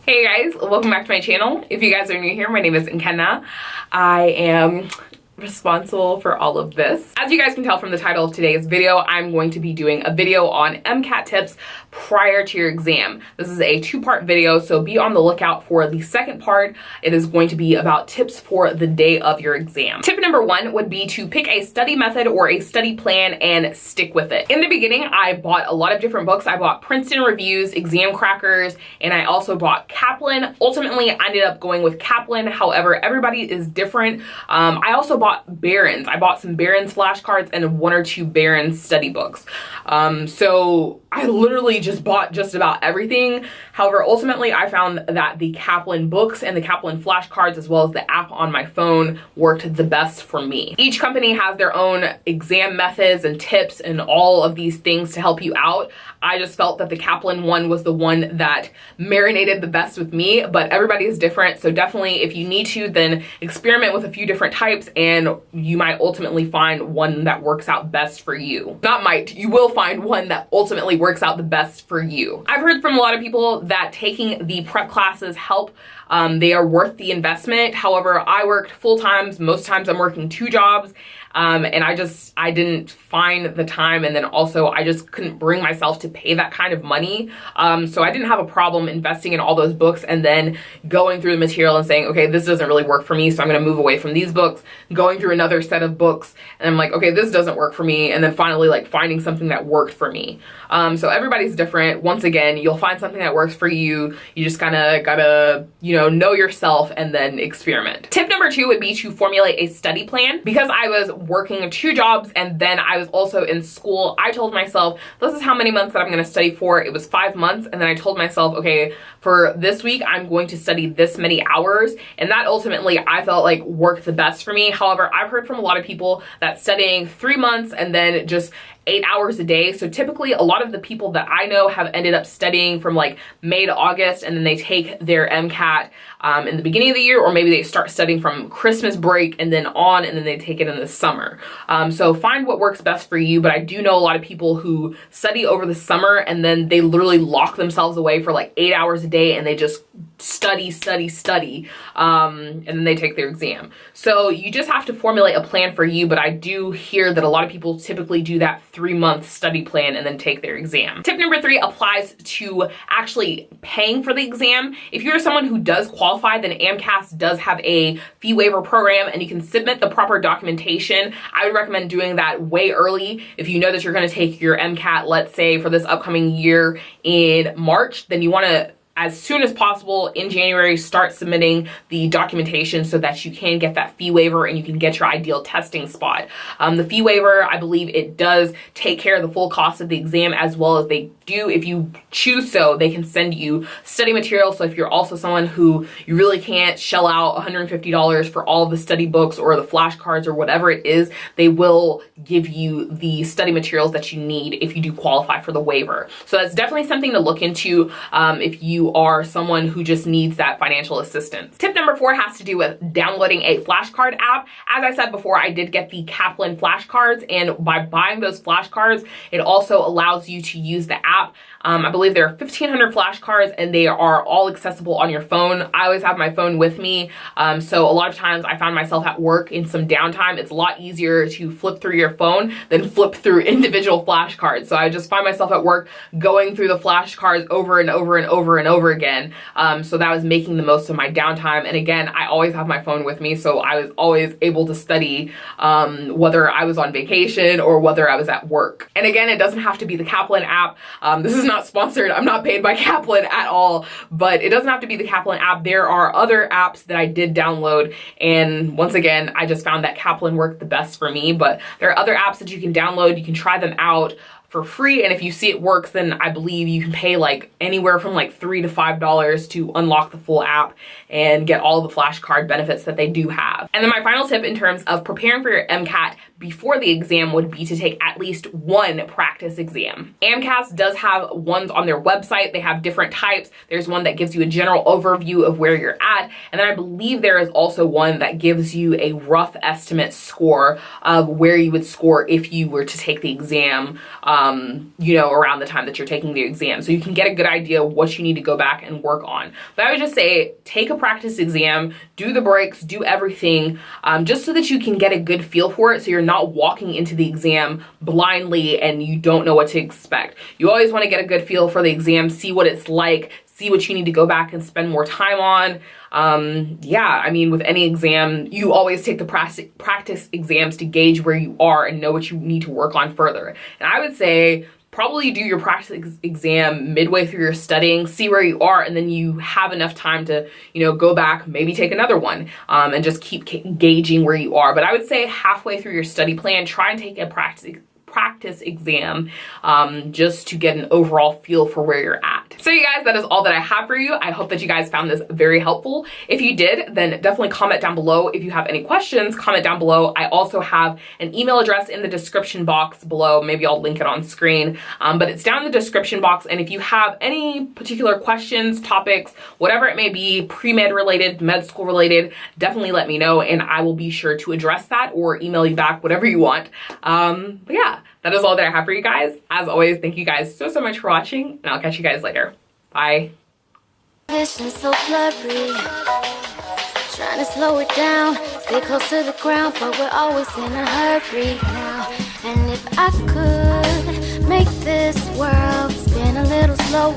Hey guys, welcome back to my channel. If you guys are new here, my name is Nkenna. I am responsible for all of this. As you guys can tell from the title of today's video, I'm going to be doing a video on Mcat tips prior to your exam. This is a two-part video, so be on the lookout for the second part. It is going to be about tips for the day of your exam. Tip number one would be to pick a study method or a study plan and stick with it. In the beginning, I bought a lot of different books. I bought Princeton Reviews, Exam Crackers, and I also bought Kaplan. Ultimately, I ended up going with Kaplan. However, everybody is different. I also bought Barron's. I bought some Barron's flashcards and one or two Barron's study books. So I literally just bought just about everything. However, ultimately I found that the Kaplan books and the Kaplan flashcards, as well as the app on my phone, worked the best for me. Each company has their own exam methods and tips and all of these things to help you out. I just felt that the Kaplan one was the one that marinated the best with me, but everybody is different. So definitely, if you need to, then experiment with a few different types and you might ultimately find one that works out best for you. Not might, you will find one that ultimately works out the best for you. I've heard from a lot of people that taking the prep classes help. They are worth the investment. However, I worked full time. Most times I'm working two jobs. And I didn't find the time, and then also I just couldn't bring myself to pay that kind of money. So I didn't have a problem investing in all those books and then going through the material and saying, okay, this doesn't really work for me, so I'm gonna move away from these books, going through another set of books, and I'm like, okay, this doesn't work for me, and then finally like finding something that worked for me. So everybody's different. Once again, you'll find something that works for you. You just kinda gotta, know yourself and then experiment. Tip number two would be to formulate a study plan. Because I was working two jobs and then I was also in school, I told myself, this is how many months that I'm gonna study for. It was 5 months, and then I told myself, okay, for this week, I'm going to study this many hours, and that ultimately I felt like worked the best for me. However, I've heard from a lot of people that studying 3 months and then just 8 hours a day. So typically a lot of the people that I know have ended up studying from like May to August, and then they take their Mcat in the beginning of the year, or maybe they start studying from Christmas break and then on, and then they take it in the summer. So find what works best for you. But I do know a lot of people who study over the summer and then they literally lock themselves away for like 8 hours a day and they just study, and then they take their exam. So you just have to formulate a plan for you, but I do hear that a lot of people typically do that 3-month study plan and then take their exam. Tip number three applies to actually paying for the exam. If you're someone who does qualify, then AMCAS does have a fee waiver program and you can submit the proper documentation. I would recommend doing that way early. If you know that you're gonna take your MCAT, let's say for this upcoming year in March, then you wanna, as soon as possible in January, start submitting the documentation so that you can get that fee waiver and you can get your ideal testing spot. The fee waiver, I believe it does take care of the full cost of the exam, as well as they do, if you choose so, they can send you study material. So if you're also someone who you really can't shell out $150 for all of the study books or the flashcards or whatever it is, they will give you the study materials that you need if you do qualify for the waiver. So that's definitely something to look into if you are someone who just needs that financial assistance. Tip number four has to do with downloading a flashcard app. As I said before, I did get the Kaplan flashcards, and by buying those flashcards, it also allows you to use the app. I believe there are 1,500 flashcards and they are all accessible on your phone. I always have my phone with me. So a lot of times I found myself at work in some downtime. It's a lot easier to flip through your phone than flip through individual flashcards. So I just find myself at work going through the flashcards over and over and over and over again. So that was making the most of my downtime. And again, I always have my phone with me. So I was always able to study whether I was on vacation or whether I was at work. And again, it doesn't have to be the Kaplan app. This is not sponsored. I'm not paid by Kaplan at all, but it doesn't have to be the Kaplan app. There are other apps that I did download, and once again, I just found that Kaplan worked the best for me, but there are other apps that you can download. You can try them out for free, and if you see it works, then I believe you can pay like anywhere from like $3 to $5 to unlock the full app and get all the flashcard benefits that they do have. And then my final tip in terms of preparing for your MCAT before the exam would be to take at least one practice exam. AMCAS does have ones on their website. They have different types. There's one that gives you a general overview of where you're at, and then I believe there is also one that gives you a rough estimate score of where you would score if you were to take the exam you know, around the time that you're taking the exam, so you can get a good idea of what you need to go back and work on. But I would just say take a practice exam, do the breaks, do everything, just so that you can get a good feel for it, so you're not walking into the exam blindly and you don't know what to expect. You always want to get a good feel for the exam, see what it's like, see what you need to go back and spend more time on. Yeah, I mean, with any exam, you always take the practice exams to gauge where you are and know what you need to work on further. And I would say probably do your practice exam midway through your studying, see where you are, and then you have enough time to, you know, go back, maybe take another one, and just keep gauging where you are. But I would say halfway through your study plan, try and take a practice exam, just to get an overall feel for where you're at. So you guys, that is all that I have for you. I hope that you guys found this very helpful. If you did, then definitely comment down below. If you have any questions, comment down below. I also have an email address in the description box below. Maybe I'll link it on screen, but it's down in the description box. And if you have any particular questions, topics, whatever it may be, pre-med related, med school related, definitely let me know and I will be sure to address that or email you back, whatever you want. But yeah, that is all that I have for you guys. As always, thank you guys so much for watching, and I'll catch you guys later. Bye. Vision so blurry, trying to slow it down, stay close to the ground, but we're always in a hurry now. And if I could make this world spin a little slower.